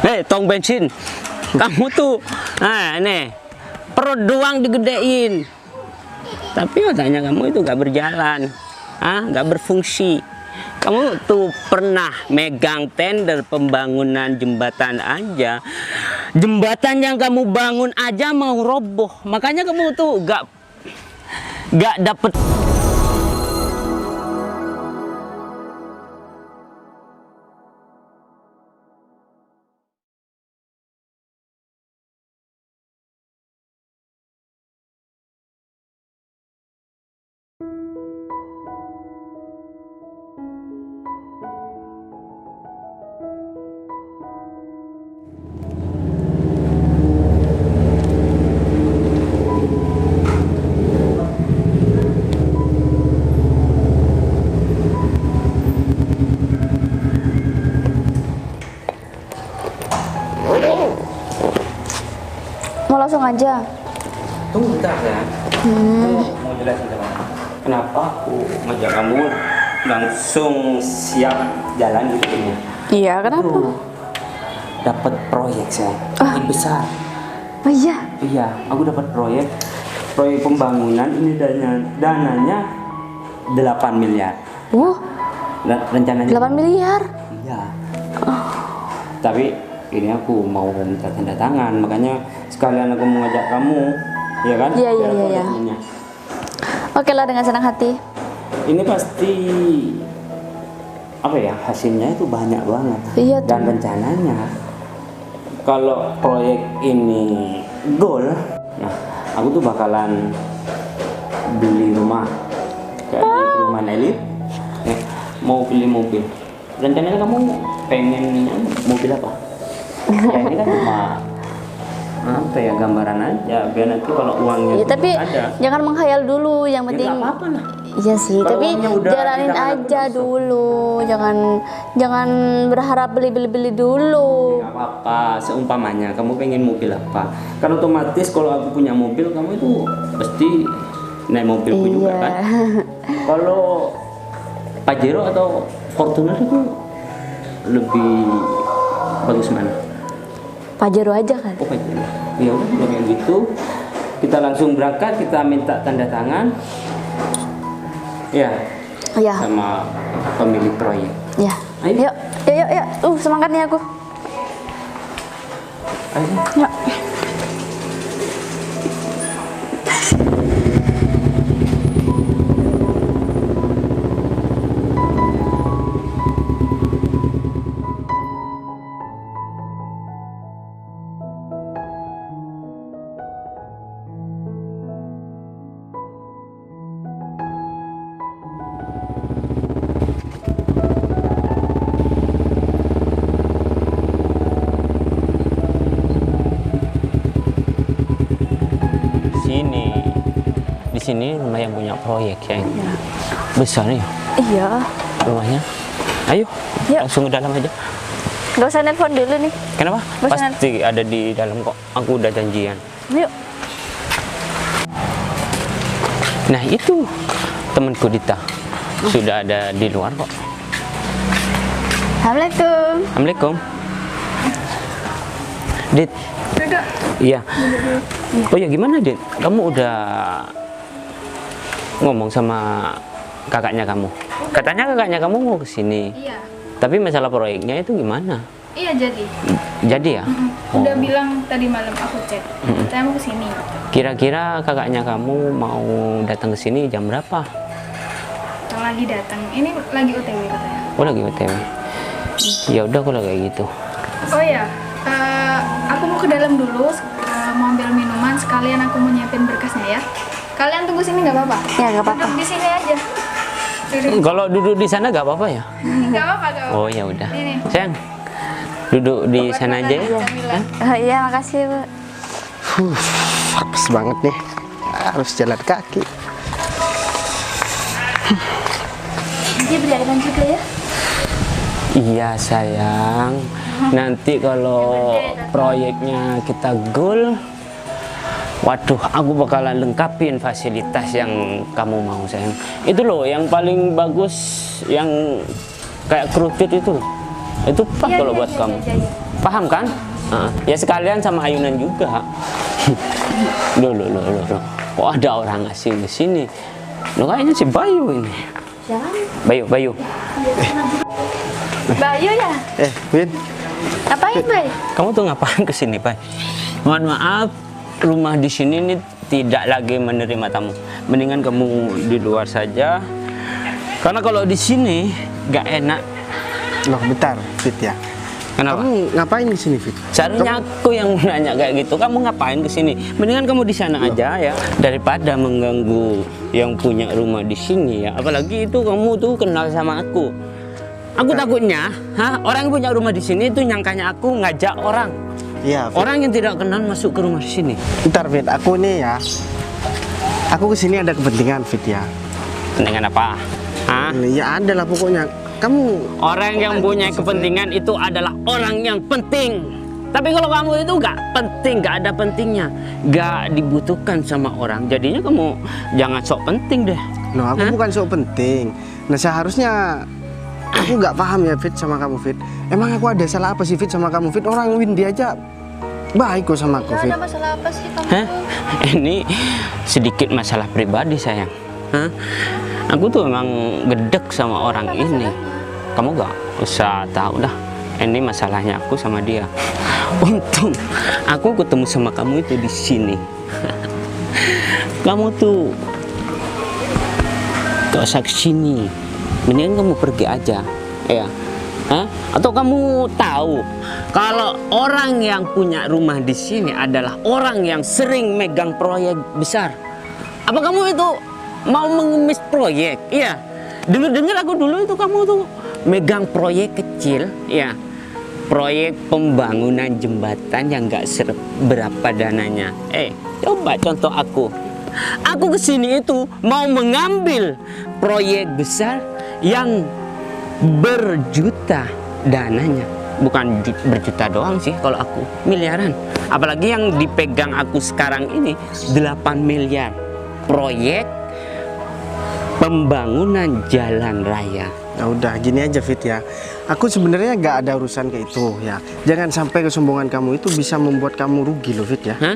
Hei, tong bensin. Kamu tuh, nah ini perut doang digedein. Tapi otaknya kamu itu gak berjalan, gak berfungsi. Kamu tuh pernah megang tender pembangunan jembatan aja. Jembatan yang kamu bangun aja mau roboh. Makanya kamu tuh gak dapet. Mau langsung aja? Tunggu bentar ya. Mau jelasin sama kamu. Kenapa aku ngajak kamu langsung siap jalan gitu ya? Iya, kenapa? Dapat proyek saya, proyek besar. Oh iya? Iya, aku dapat proyek pembangunan ini dananya 8 miliar. Rencananya 8 miliar? Iya. Tapi ini aku mau minta tanda tangan, makanya sekalian aku mau ngajak kamu, ya kan? Iya. Temennya. Oke lah, dengan senang hati. Ini pasti apa ya, hasilnya itu banyak banget. Iya, dan rencananya kalau proyek ini goal, nah aku tuh bakalan beli rumah kayak di rumah elit, mau pilih mobil. Rencananya kamu pengen mobil apa? Ya ini kan cuma apa ya, gambaran aja biar nanti kalau uangnya Ya, tapi ada. jangan menghayal dulu, yang Ya penting. nggak apa-apa lah. Iya sih, Kalau tapi uangnya udah jalanin di tangan aku aja langsung. dulu. Jangan berharap beli dulu. Gak apa-apa, seumpamanya kamu pengen mobil apa, kan otomatis kalau aku punya mobil, kamu itu pasti naik mobilku juga Iya. kan. Kalau Pajero atau Fortuner itu lebih bagus mana? Pajero aja kan? Oh Pajero. Ya udah kalau kayak gitu kita langsung berangkat, kita minta tanda tangan ya Iya. sama pemilik proyek. Ya. Ayo. Yuk. Semangat nih aku. Ayo. Yuk. Di sini rumah yang punya proyek ya. Besar nih Iya. rumahnya. Ayo, Yuk. langsung ke dalam aja. Gak usah nelpon dulu nih. Kenapa? Bosan. Pasti ada di dalam kok. Aku udah janjian. Yuk. Nah itu temanku Dita sudah ada di luar kok. Assalamualaikum. Assalamualaikum. Dit. Duduk. Iya. Oh ya gimana Dit? Kamu udah ngomong sama kakaknya kamu? Katanya kakaknya kamu mau kesini. Iya, Tapi masalah proyeknya itu gimana? iya jadi. Jadi ya? Udah Oh. bilang tadi malam aku chat. Saya mau kesini. Kira-kira kakaknya kamu mau datang ke sini jam berapa? Yang lagi datang. Ini lagi OTW katanya. Oh lagi OTW. Ya udah kalau kayak gitu. Oh ya, aku mau ke dalam dulu, mau ambil minuman. Sekalian aku mau nyiapin berkasnya ya. Kalian tunggu sini nggak apa-apa? Ya, nggak apa-apa. Duduk di sini aja. Duduk. Kalau duduk di sana gak apa-apa ya? Nggak apa-apa, nggak apa-apa. Oh ya udah. Ini. Sayang, duduk di Buat sana makan aja ya. camilan. Iya, makasih, Bu. Apes banget nih, harus jalan kaki. Dia beli airan juga ya? Iya sayang. Nanti kalau proyeknya kita goal, waduh, aku bakalan lengkapin fasilitas yang kamu mau sayang. Itu loh yang paling bagus, yang kayak crowded itu loh. Itu pas Iya, kalau iya, buat iya, kamu. iya, iya. Paham kan? Ya sekalian sama ayunan juga. Loh. Kok ada orang asing di sini? Loh, kayaknya si Bayu ini. Jangan. Bayu. Bayu ya? Fit. Ngapain, Bay? Kamu tuh ngapain ke sini, Bay? Mohon maaf, rumah di sini nih tidak lagi menerima tamu. Mendingan kamu di luar saja. Karena kalau di sini nggak enak. Loh, bentar, Fit ya. Kenapa? Kamu ngapain di sini, Fit? Seharusnya aku yang nanya kayak gitu. Kamu ngapain ke sini? Mendingan kamu di sana aja ya, daripada mengganggu yang punya rumah di sini ya. Apalagi itu kamu tuh kenal sama aku. Aku takutnya, orang yang punya rumah di sini itu nyangkanya aku ngajak orang. Iya, Fit. Orang yang tidak kenal masuk ke rumah di sini. Bentar, Fit. Aku nih ya. Aku kesini ada kepentingan, Fit ya. Dengan apa? Hah? Ya ada lah pokoknya. Kamu Orang yang punya kepentingan itu adalah orang yang penting. Tapi kalau kamu itu nggak penting, nggak ada pentingnya, nggak dibutuhkan sama orang. Jadinya kamu jangan sok penting deh. Loh, aku bukan sok penting. Nah, seharusnya aku nggak paham ya, Fit, sama kamu, Fit. Emang aku ada salah apa sih, Fit, sama kamu, Fit? Orang Windy aja baik kok sama aku, Ya, Fit. ada masalah apa sih kamu? Hah? Ini sedikit masalah pribadi sayang. Hah? Aku tuh emang gedek sama orang ini. Kamu gak usah tahu dah. Ini masalahnya aku sama dia. Untung aku ketemu sama kamu itu di sini. Kamu tuh gak usah kesini. Mendingan kamu pergi aja, ya. Hah? Atau kamu tahu kalau orang yang punya rumah di sini adalah orang yang sering megang proyek besar? Apa kamu itu mau mengemis proyek? Iya. Dengar-dengar aku dulu itu kamu tuh megang proyek kecil, ya. Proyek pembangunan jembatan yang nggak berapa dananya. Coba contoh aku. Aku kesini itu mau mengambil proyek besar yang berjuta dananya. Bukan berjuta doang sih kalau aku, miliaran. Apalagi yang dipegang aku sekarang ini 8 miliar. Proyek pembangunan jalan raya. Ya udah, gini aja, Fit ya. Aku sebenarnya nggak ada urusan ke itu ya. Jangan sampai kesombongan kamu itu bisa membuat kamu rugi loh, Fit ya. Hah?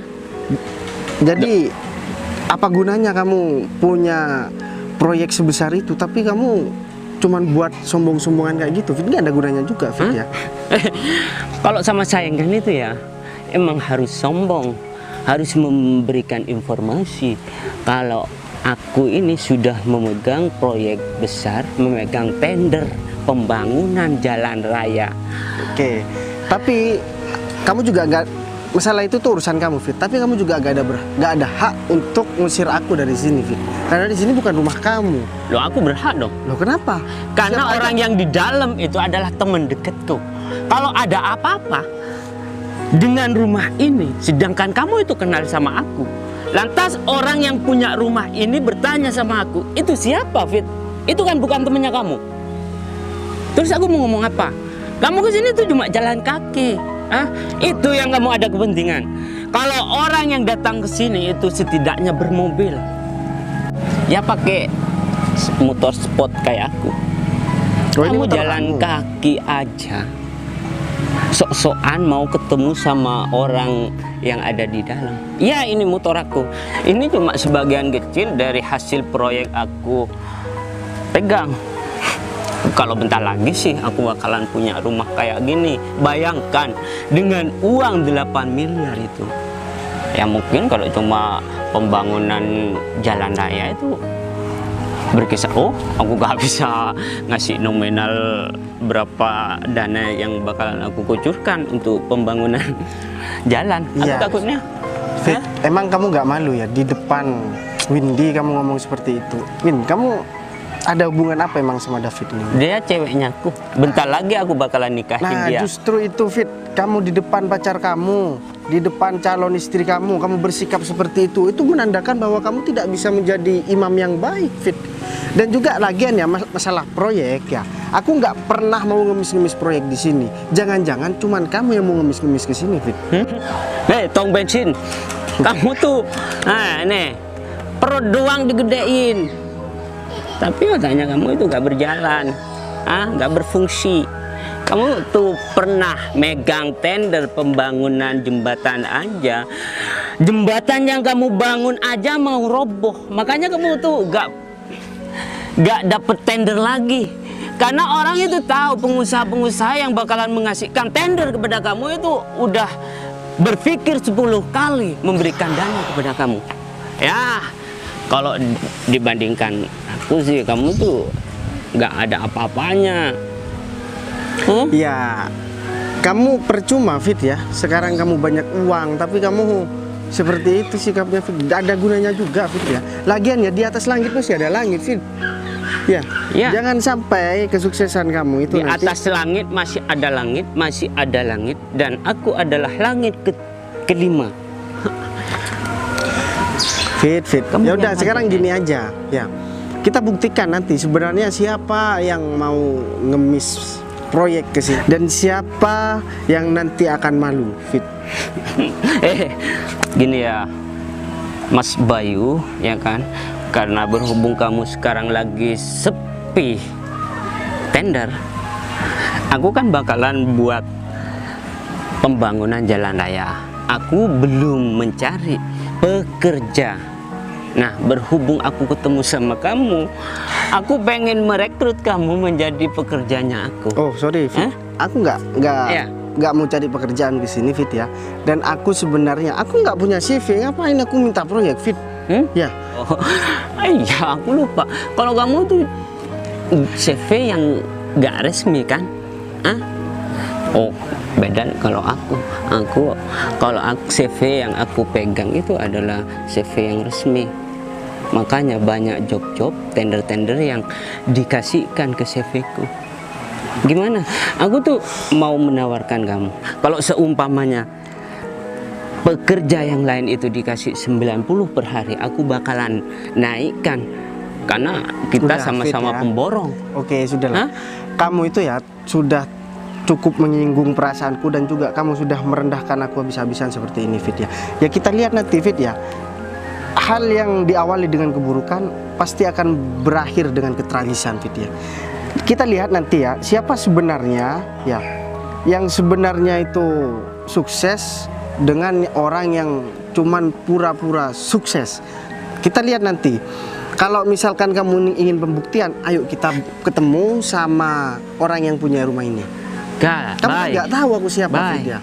Jadi apa gunanya kamu punya proyek sebesar itu tapi kamu cuman buat sombong-sombongan kayak gitu, Fit? Nggak ada gunanya juga, Fit ya. Kalau sama sayang kan itu ya, emang harus sombong, harus memberikan informasi kalau aku ini sudah memegang proyek besar, memegang tender pembangunan jalan raya. Oke, tapi kamu juga nggak, masalah itu tuh urusan kamu, Fit. Tapi kamu juga nggak ada hak untuk ngusir aku dari sini, Fit. Karena di sini bukan rumah kamu. Loh, aku berhak dong. Loh, kenapa? Karena Siapa orang yang di dalam itu adalah teman dekatku. Kalau ada apa-apa dengan rumah ini, sedangkan kamu itu kenal sama aku, lantas orang yang punya rumah ini bertanya sama aku, itu siapa, Fit? Itu kan bukan temennya kamu. Terus aku mau ngomong apa? Kamu kesini tuh cuma jalan kaki. Itu yang kamu ada kepentingan. Kalau orang yang datang ke sini itu setidaknya bermobil, ya pakai motor sport kayak aku. Oh, ini Kamu motor jalan kamu. kaki aja, sok-sokan mau ketemu sama orang yang ada di dalam. Ya, ini motor aku. Ini cuma sebagian kecil dari hasil proyek aku pegang. Kalau bentar lagi sih aku bakalan punya rumah kayak gini. Bayangkan dengan uang 8 miliar itu. Ya mungkin kalau cuma pembangunan jalan raya itu berkisar, aku gak bisa ngasih nominal berapa dana yang bakalan aku kucurkan untuk pembangunan jalan. Aku Iya. takutnya. Fit, emang kamu nggak malu ya di depan Windy kamu ngomong seperti itu? Win, kamu ada hubungan apa emang sama David ini? Dia ceweknya aku. Bentar lagi aku bakalan nikahin Nah, dia. justru itu, Fit. Kamu di depan pacar kamu, di depan calon istri kamu bersikap seperti itu menandakan bahwa kamu tidak bisa menjadi imam yang baik, Fit. Dan juga lagian ya, masalah proyek ya. Aku nggak pernah mau ngemis-ngemis proyek di sini. Jangan-jangan cuman kamu yang mau ngemis-ngemis ke sini, Fit. Nih, tong bensin. Kamu tuh, nih, perut doang digedein. Tapi otaknya kamu itu gak berjalan, gak berfungsi. Kamu tuh pernah megang tender pembangunan jembatan aja. Jembatan yang kamu bangun aja mau roboh. Makanya kamu tuh gak dapet tender lagi. Karena orang itu tahu, pengusaha-pengusaha yang bakalan mengasihkan tender kepada kamu itu udah berpikir 10 kali memberikan dana kepada kamu. Ya, kalau dibandingkan aku sih, kamu tuh gak ada apa-apanya. Ya, kamu percuma Fit ya. Sekarang kamu banyak uang, tapi kamu seperti itu sikapnya Fit. Gak ada gunanya juga Fit ya. Lagian ya di atas langit masih ada langit Fit. Ya, jangan sampai kesuksesan kamu itu di nanti atas langit masih ada langit, masih ada langit, dan aku adalah langit kelima. Fit. Kamu Ya udah yang sekarang ada, gini aja. Ya, kita buktikan nanti sebenarnya siapa yang mau ngemis proyek ke sini dan siapa yang nanti akan malu, Fit. Gini ya, Mas Bayu, ya kan? Karena berhubung kamu sekarang lagi sepi tender, aku kan bakalan buat pembangunan jalan raya. Aku belum mencari pekerja. Nah, berhubung aku ketemu sama kamu, aku pengen merekrut kamu menjadi pekerjanya aku. Oh, sorry, Fit. Aku nggak mau cari pekerjaan di sini, Fit ya. Dan aku sebenarnya nggak punya CV. Ngapain aku minta proyek, Fit? Ya. Oh, iya, aku lupa. Kalau kamu tuh CV yang nggak resmi kan? Oh, beda kalau aku kalau CV yang aku pegang itu adalah CV yang resmi. Makanya banyak job-job, tender-tender yang dikasihkan ke CV-ku. Gimana? Aku tuh mau menawarkan kamu, kalau seumpamanya pekerja yang lain itu dikasih 90 per hari, aku bakalan naikkan. Karena kita sama-sama pemborong. Oke, sudahlah. Kamu itu ya sudah cukup menyinggung perasaanku dan juga kamu sudah merendahkan aku habis-habisan seperti ini, Fit ya. Ya kita lihat nanti, Fit ya. Hal yang diawali dengan keburukan pasti akan berakhir dengan ketragisan, Fit ya. Kita lihat nanti ya, siapa sebenarnya ya yang sebenarnya itu sukses dengan orang yang cuman pura-pura sukses. Kita lihat nanti. Kalau misalkan kamu ingin pembuktian, ayo kita ketemu sama orang yang punya rumah ini. Kamu nggak tahu aku siapa, Fit ya.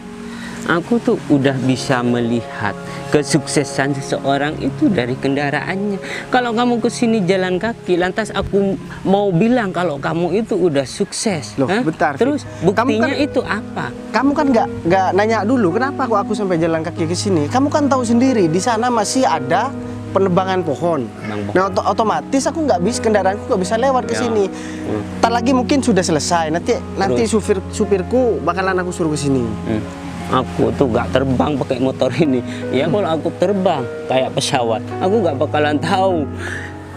Aku tuh udah bisa melihat kesuksesan seseorang itu dari kendaraannya. Kalau kamu kesini jalan kaki, lantas aku mau bilang kalau kamu itu udah sukses. Loh, bentar, terus Fit. buktinya Kamu kan, itu apa? Kamu kan nggak nanya dulu kenapa aku sampai jalan kaki ke sini. Kamu kan tahu sendiri di sana masih ada penebangan pohon. Nah, otomatis aku nggak bisa, kendaraanku nggak bisa lewat ke sini. Ntar lagi mungkin sudah selesai. Nanti supirku bakalan aku suruh ke sini. Aku tuh gak terbang pakai motor ini. Ya kalau aku terbang kayak pesawat, aku gak bakalan tahu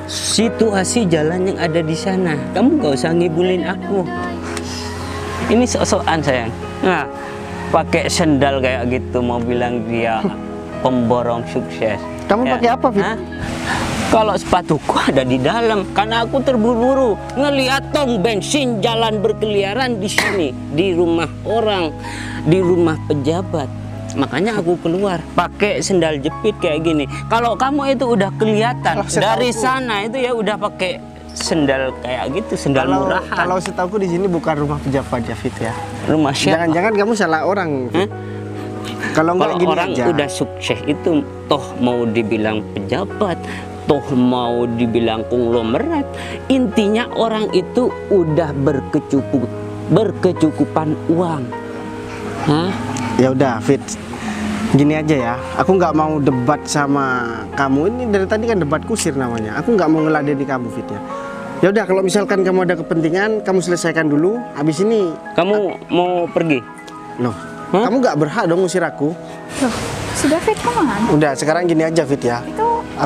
situasi jalan yang ada di sana. Kamu gak usah ngibulin aku. Ini sok-sokan sayang. Nah, pakai sendal kayak gitu mau bilang dia pemborong sukses. Kamu pakai apa, Fit? Kalau sepatuku ada di dalam, karena aku terburu-buru ngelihat tong bensin jalan berkeliaran di sini, di rumah orang, di rumah pejabat. Makanya aku keluar pakai sendal jepit kayak gini. Kalau kamu itu udah kelihatan dari sana itu ya udah pakai sendal kayak gitu, sendal murahan. Kalau setauku di sini bukan rumah pejabat ya, Fit ya. Rumah siapa? Jangan-jangan kamu salah orang. Kalau orang aja. udah sukses itu toh mau dibilang pejabat, toh mau dibilang konglomerat, intinya orang itu udah berkecukupan uang. Ya udah, Fit. Gini aja ya, aku nggak mau debat sama kamu. Ini dari tadi kan debat kusir namanya. Aku nggak mau ngeladeni kamu, Fit ya. Ya udah, kalau misalkan kamu ada kepentingan, kamu selesaikan dulu. Habis ini kamu mau pergi? Loh, kamu nggak berhak dong ngusir aku. Loh, sudah Fit kemana? Udah, sekarang gini aja, Fit ya.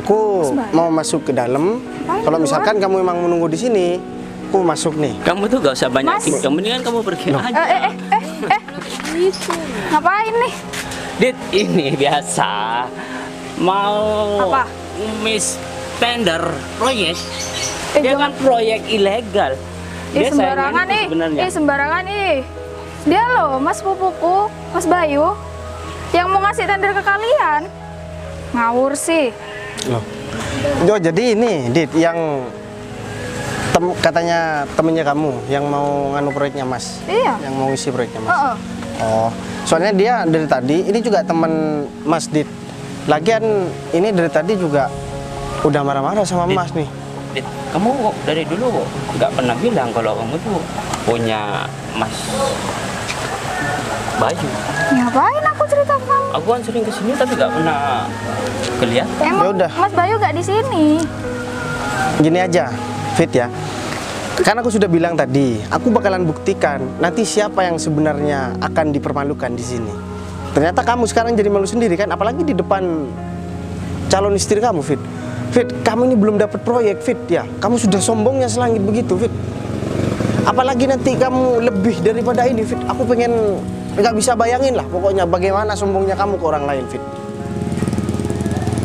Aku mau masuk ke dalam. Kalau misalkan kamu memang menunggu di sini, aku masuk nih. Kamu tuh gak usah banyak tingkah, mendingan kamu pergi aja. Itu ngapain nih? Dit, ini biasa mau Apa? miss tender proyek. Dia kan proyek ilegal. Dia Sembarangan saingan nih. sebenarnya. Sembarangan nih. Dia loh, Mas pupuku, Mas Bayu, yang mau ngasih tender ke kalian. Ngawur sih. Loh. Oh, jadi ini Dit yang katanya temennya kamu yang mau nganu proyeknya Mas. Iya. Yang mau isi proyeknya Mas. Heeh. Oh, soalnya dia dari tadi ini juga teman Mas Dit. Lagian ini dari tadi juga udah marah-marah sama Dit. Mas nih. Dit, kamu kok dari dulu kok nggak pernah bilang kalau kamu tuh punya Mas Bayu. Ngapain aku cerita ke kamu? Aku kan sering kesini tapi nggak pernah kelihatan. Emang Yaudah. Mas Bayu gak di sini. Gini aja, Fit ya. Karena aku sudah bilang tadi, aku bakalan buktikan nanti siapa yang sebenarnya akan dipermalukan di sini. Ternyata kamu sekarang jadi malu sendiri kan, apalagi di depan calon istri kamu, Fit. Fit, kamu ini belum dapat proyek, Fit ya. Kamu sudah sombongnya selangit begitu, Fit. Apalagi nanti kamu lebih daripada ini, Fit. Aku pengen nggak bisa bayangin lah, pokoknya bagaimana sombongnya kamu ke orang lain, Fit.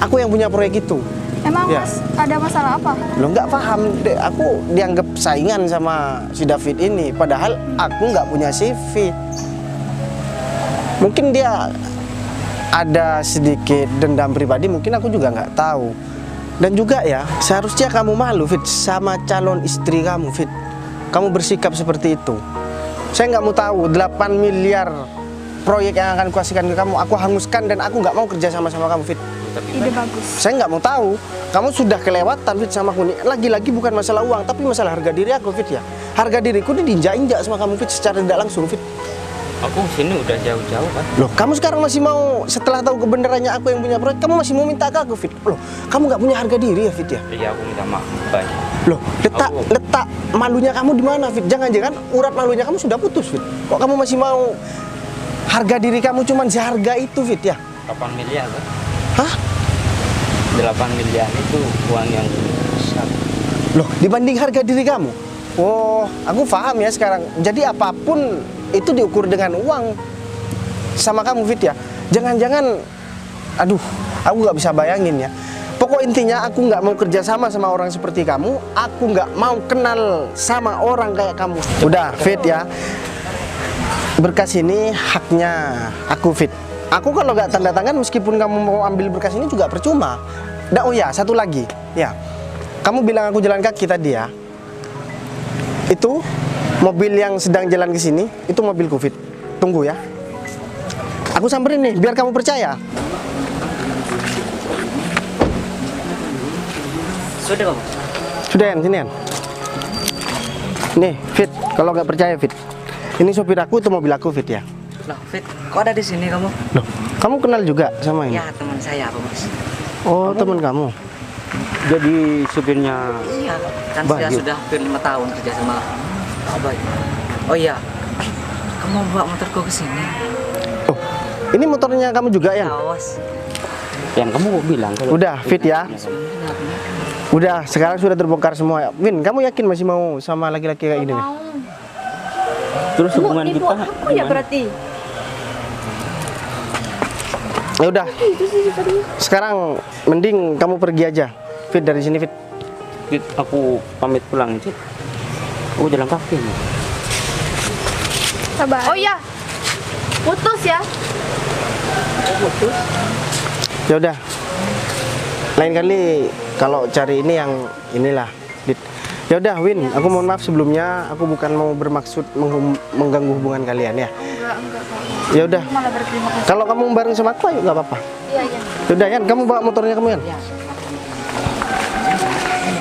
Aku yang punya proyek itu. Emang Ya. Mas ada masalah apa? Lo nggak paham deh, aku dianggap saingan sama si David ini, padahal aku nggak punya CV. Mungkin dia ada sedikit dendam pribadi, mungkin aku juga nggak tahu. Dan juga ya, seharusnya kamu malu, Fit, sama calon istri kamu, Fit. Kamu bersikap seperti itu. Saya nggak mau tahu 8 miliar proyek yang akan kuasihkan ke kamu, aku hanguskan dan aku nggak mau kerja sama kamu, Fit. Ide bagus. Saya nggak mau tahu. Kamu sudah kelewatan, Fit, sama aku nih. Lagi-lagi bukan masalah uang, tapi masalah harga diri aku, Fit ya. Harga diriku ini diinjak-injak sama kamu, Fit, secara tidak langsung, Fit. Aku sini udah jauh-jauh kan. Loh, kamu sekarang masih mau, setelah tahu kebenarannya aku yang punya proyek, kamu masih mau minta ke aku, Fit? Loh, kamu nggak punya harga diri ya, Fit ya? Iya, aku minta maaf banyak. Loh, letak malunya kamu di mana, Fit? Jangan-jangan urat malunya kamu sudah putus, Fit. Kok kamu masih mau harga diri kamu cuma seharga itu, Fit ya? 8 miliar kan? Hah? 8 miliar itu uang yang besar. Loh, dibanding harga diri kamu? Oh, aku paham ya sekarang. Jadi apapun itu diukur dengan uang sama kamu, Fit ya. Jangan-jangan, aduh, aku nggak bisa bayangin ya. Pokok intinya aku nggak mau kerja sama orang seperti kamu. Aku nggak mau kenal sama orang kayak kamu. Udah, Fit ya. Berkas ini haknya aku, Fit. Aku kalau nggak tanda tangan, meskipun kamu mau ambil berkas ini juga percuma. Dan oh ya, satu lagi, ya. Kamu bilang aku jalan kaki tadi ya. Itu mobil yang sedang jalan ke sini, itu mobilku, Fit. Tunggu ya. Aku samperin nih, biar kamu percaya. Sudah, Bang. Sudah, Yan, sini, Yan. Nih, Fit, kalau nggak percaya, Fit. Ini sopir aku, itu mobil aku, Fit ya. Loh, Fit, kok ada di sini kamu? Loh, kamu kenal juga sama ini? Ya, teman saya, Pak Bos. Oh, teman kamu. Jadi supirnya Iya, kan saya Bayu. sudah hampir 5 tahun kerja sama Pak Bayu. Oh iya, kamu bawa motorku ke sini. Oh, ini motornya kamu juga, Yan? Awas. yang kamu bilang kalau Udah, Fit ya. Udah, sekarang sudah terbongkar semua. Win, kamu yakin masih mau sama laki-laki kayak gini? Win? terus hubungan kita Aku ya gimana? berarti. Ya udah. Sekarang mending kamu pergi aja. Fit, dari sini, Fit. Dit, aku pamit pulang, Cik. Aku jalan kaki nih. Sabar. Oh iya. Putus ya. Ya udah. Lain kali kalau cari ini yang inilah, Dit. Ya udah, Win, aku mohon maaf sebelumnya, aku bukan mau bermaksud mengganggu hubungan kalian ya. Enggak. Ya udah. Malah berterima kasih. Kalau kamu bareng sama aku, ayo nggak apa-apa. Iya. Ya udah, Yan, kamu bawa motornya kamu, Yan. Ya.